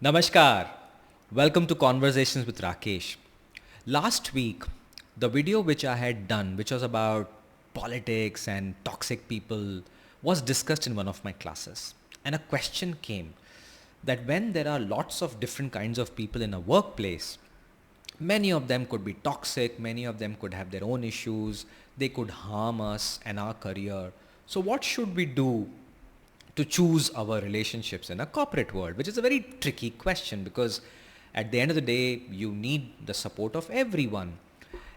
Namaskar. Welcome to Conversations with Rakesh. Last week, the video which I had done, which was about politics and toxic people, was discussed in one of my classes. And a question came that when there are lots of different kinds of people in a workplace, many of them could be toxic, many of them could have their own issues, they could harm us and our career. So, what should we do to choose our relationships in a corporate world, which is a very tricky question because at the end of the day, you need the support of everyone.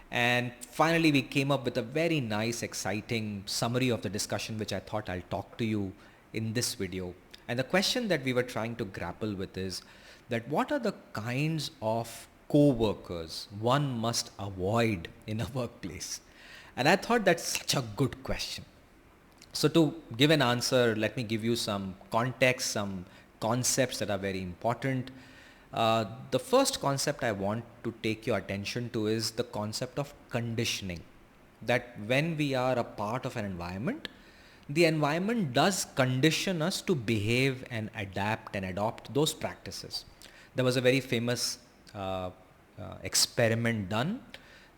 And finally, we came up with a very nice, exciting summary of the discussion, which I thought I'll talk to you in this video. And the question that we were trying to grapple with is that what are the kinds of co-workers one must avoid in a workplace? And I thought that's such a good question. So to give an answer, let me give you some context, some concepts that are very important. The first concept I want to take your attention to is the concept of conditioning. That when we are a part of an environment, the environment does condition us to behave and adapt and adopt those practices. There was a very famous experiment done.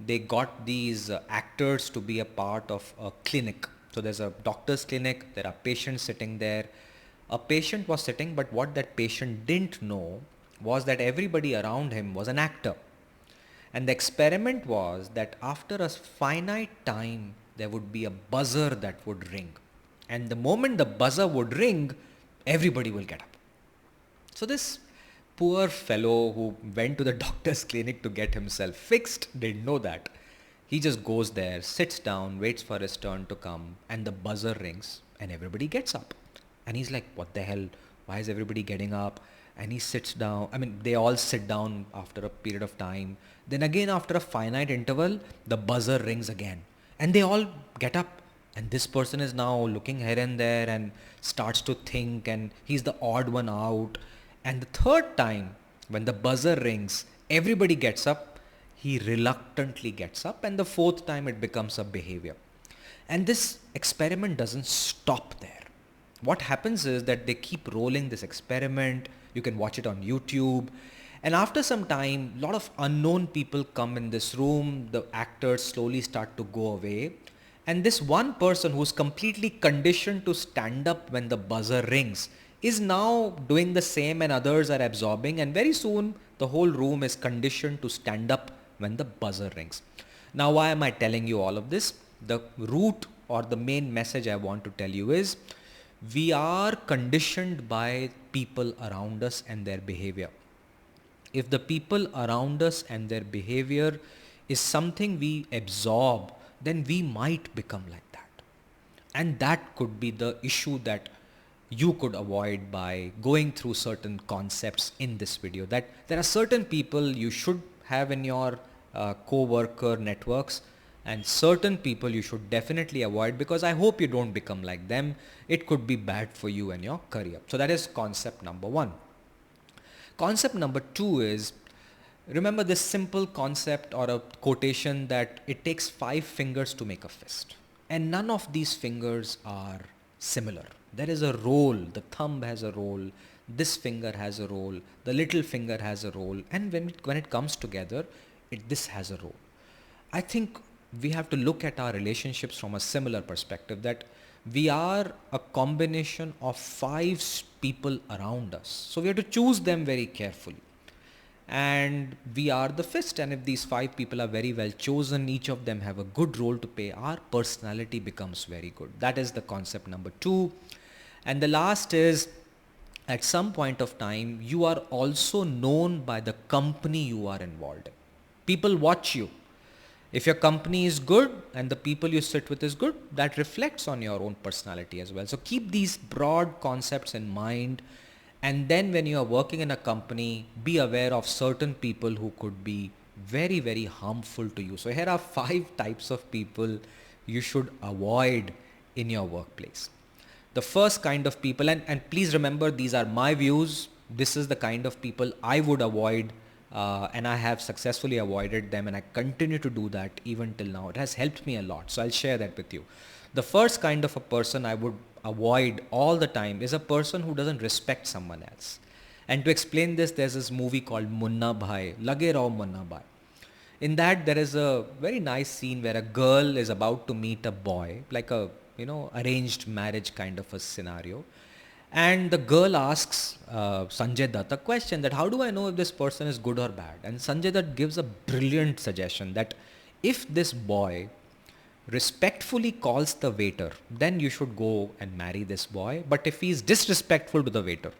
They got these actors to be a part of a clinic. So there's a doctor's clinic, there are patients sitting there. A patient was sitting, but what that patient didn't know was that everybody around him was an actor. And the experiment was that after a finite time, there would be a buzzer that would ring. And the moment the buzzer would ring, everybody will get up. So this poor fellow who went to the doctor's clinic to get himself fixed didn't know that. He just goes there, sits down, waits for his turn to come, and the buzzer rings, and everybody gets up. And he's like, what the hell? Why is everybody getting up? And he sits down. I mean, they all sit down after a period of time. Then again, after a finite interval, the buzzer rings again. And they all get up. And this person is now looking here and there and starts to think, and he's the odd one out. And the third time, when the buzzer rings, everybody gets up, he reluctantly gets up, and the fourth time it becomes a behavior. And this experiment doesn't stop there. What happens is that they keep rolling this experiment. You can watch it on YouTube. And after some time, a lot of unknown people come in this room. The actors slowly start to go away. And this one person who's completely conditioned to stand up when the buzzer rings is now doing the same, and others are absorbing. And very soon, the whole room is conditioned to stand up when the buzzer rings. Now, why am I telling you all of this? The root or the main message I want to tell you is we are conditioned by people around us and their behavior. If the people around us and their behavior is something we absorb, then we might become like that. And that could be the issue that you could avoid by going through certain concepts in this video. That there are certain people you should have in your co-worker networks, and certain people you should definitely avoid, because I hope you don't become like them. It could be bad for you and your career. So that is concept number one. Concept number two is, remember this simple concept or a quotation that it takes 5 fingers to make a fist. And none of these fingers are similar. There is a role. The thumb has a role. This finger has a role. The little finger has a role. And when it comes together, this has a role. I think we have to look at our relationships from a similar perspective, that we are a combination of 5 people around us. So we have to choose them very carefully. And we are the fist, and if these 5 people are very well chosen, each of them have a good role to play, our personality becomes very good. That is the concept number 2. And the last is, at some point of time, you are also known by the company you are involved in. People watch you. If your company is good and the people you sit with is good, that reflects on your own personality as well. So keep these broad concepts in mind. And then when you are working in a company, be aware of certain people who could be very, very harmful to you. So here are 5 types of people you should avoid in your workplace. The first kind of people, and please remember, these are my views. This is the kind of people I would avoid, and I have successfully avoided them, and I continue to do that even till now. It has helped me a lot. So I'll share that with you. The first kind of a person I would avoid all the time is a person who doesn't respect someone else. And to explain this, there's this movie called Munna Bhai, Lage Rao Munna Bhai. In that, there is a very nice scene where a girl is about to meet a boy, like a, arranged marriage kind of a scenario. And the girl asks Sanjay Dutt a question that how do I know if this person is good or bad? And Sanjay Dutt gives a brilliant suggestion that if this boy respectfully calls the waiter, then you should go and marry this boy. But if he is disrespectful to the waiter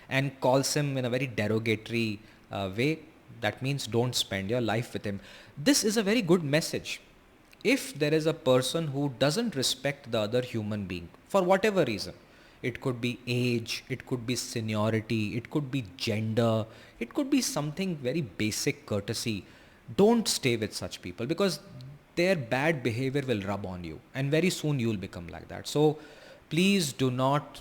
and calls him in a very derogatory way, that means don't spend your life with him. This is a very good message. If there is a person who doesn't respect the other human being for whatever reason, it could be age, it could be seniority, it could be gender, it could be something very basic courtesy. Don't stay with such people because their bad behavior will rub on you and very soon you will become like that. So please do not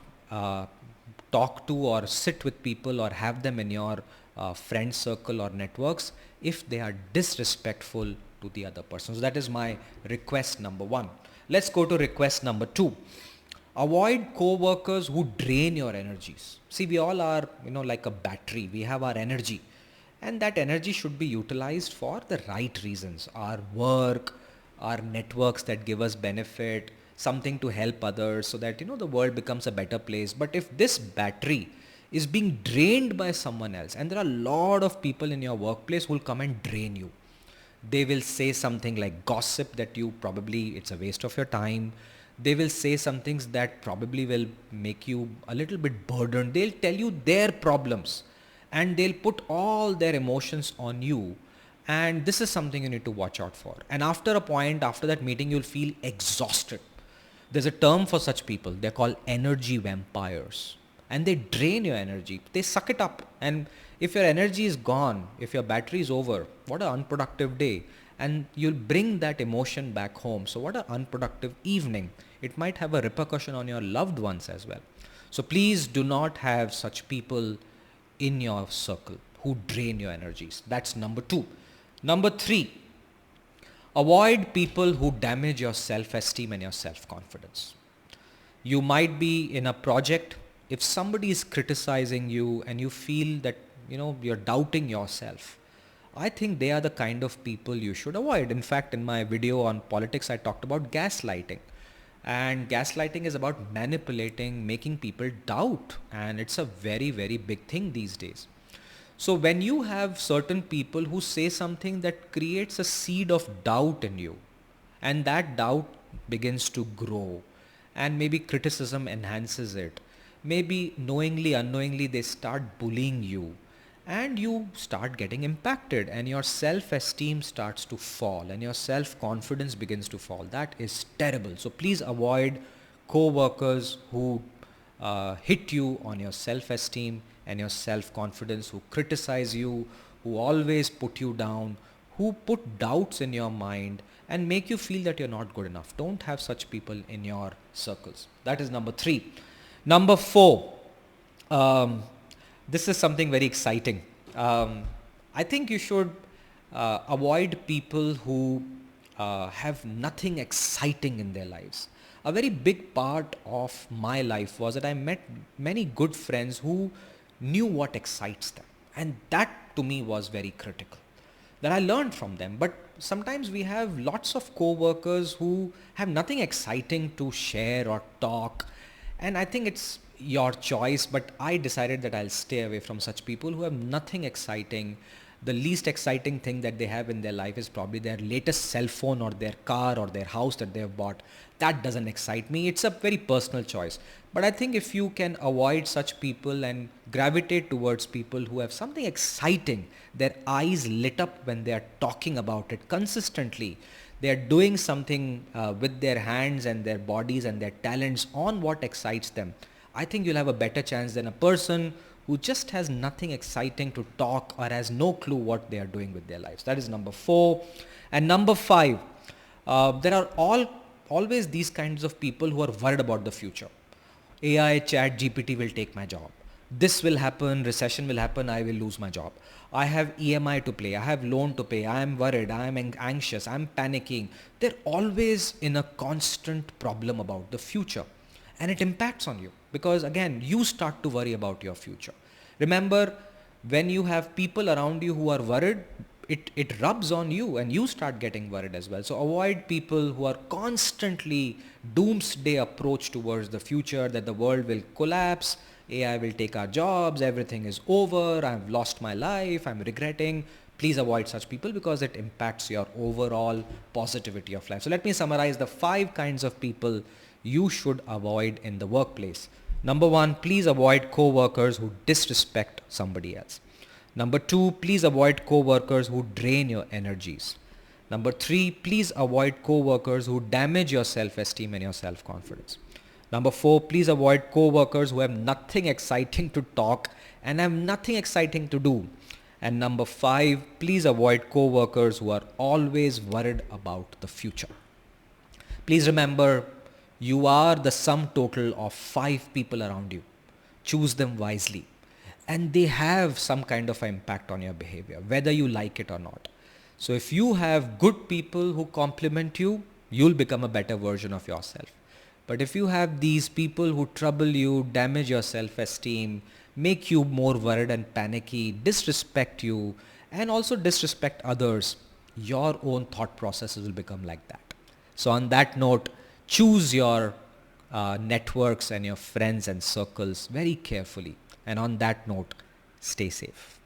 talk to or sit with people or have them in your friend circle or networks if they are disrespectful to the other person. So that is my request number one. Let's go to request number two. Avoid co-workers who drain your energies. See, we all are, like a battery. We have our energy. And that energy should be utilized for the right reasons. Our work, our networks that give us benefit, something to help others so that, the world becomes a better place. But if this battery is being drained by someone else, and there are a lot of people in your workplace who will come and drain you. They will say something like gossip that it's a waste of your time. They will say some things that probably will make you a little bit burdened. They'll tell you their problems and they'll put all their emotions on you. And this is something you need to watch out for. And after a point, after that meeting, you'll feel exhausted. There's a term for such people. They're called energy vampires. And they drain your energy. They suck it up. And if your energy is gone, if your battery is over, what an unproductive day. And you'll bring that emotion back home. So what an unproductive evening. It might have a repercussion on your loved ones as well. So please do not have such people in your circle who drain your energies. That's number two. Number three, avoid people who damage your self-esteem and your self-confidence. You might be in a project. If somebody is criticizing you and you feel that, you're doubting yourself, I think they are the kind of people you should avoid. In fact, in my video on politics, I talked about gaslighting. And gaslighting is about manipulating, making people doubt. And it's a very, very big thing these days. So when you have certain people who say something that creates a seed of doubt in you, and that doubt begins to grow, and maybe criticism enhances it, maybe knowingly, unknowingly, they start bullying you, and you start getting impacted and your self-esteem starts to fall and your self-confidence begins to fall. That is terrible. So please avoid co-workers who hit you on your self-esteem and your self-confidence, who criticize you, who always put you down, who put doubts in your mind and make you feel that you're not good enough. Don't have such people in your circles. That is number three. Number four, this is something very exciting. I think you should avoid people who have nothing exciting in their lives. A very big part of my life was that I met many good friends who knew what excites them. And that to me was very critical. That I learned from them. But sometimes we have lots of co-workers who have nothing exciting to share or talk. And I think it's your choice, but I decided that I'll stay away from such people who have nothing exciting. The least exciting thing that they have in their life is probably their latest cell phone or their car or their house that they have bought. That doesn't excite me. It's a very personal choice. But I think if you can avoid such people and gravitate towards people who have something exciting, their eyes lit up when they are talking about it consistently, they are doing something with their hands and their bodies and their talents on what excites them, I think you'll have a better chance than a person who just has nothing exciting to talk or has no clue what they are doing with their lives. That is number four. And number five, there are always these kinds of people who are worried about the future. AI, chat, GPT will take my job. This will happen, recession will happen, I will lose my job. I have EMI to pay, I have loan to pay, I am worried, I am anxious, I am panicking. They're always in a constant problem about the future. And it impacts on you because again, you start to worry about your future. Remember, when you have people around you who are worried, it rubs on you and you start getting worried as well. So avoid people who are constantly doomsday approach towards the future, that the world will collapse, AI will take our jobs, everything is over, I've lost my life, I'm regretting. Please avoid such people because it impacts your overall positivity of life. So let me summarize the 5 kinds of people you should avoid in the workplace. Number 1, please avoid co-workers who disrespect somebody else. Number 2, please avoid co-workers who drain your energies. Number 3, please avoid co-workers who damage your self-esteem and your self-confidence. Number 4, please avoid co-workers who have nothing exciting to talk and have nothing exciting to do. And number 5, please avoid co-workers who are always worried about the future. Please remember, you are the sum total of 5 people around you. Choose them wisely. And they have some kind of impact on your behavior, whether you like it or not. So if you have good people who compliment you, you'll become a better version of yourself. But if you have these people who trouble you, damage your self-esteem, make you more worried and panicky, disrespect you, and also disrespect others, your own thought processes will become like that. So on that note, choose your networks and your friends and circles very carefully. And on that note, stay safe.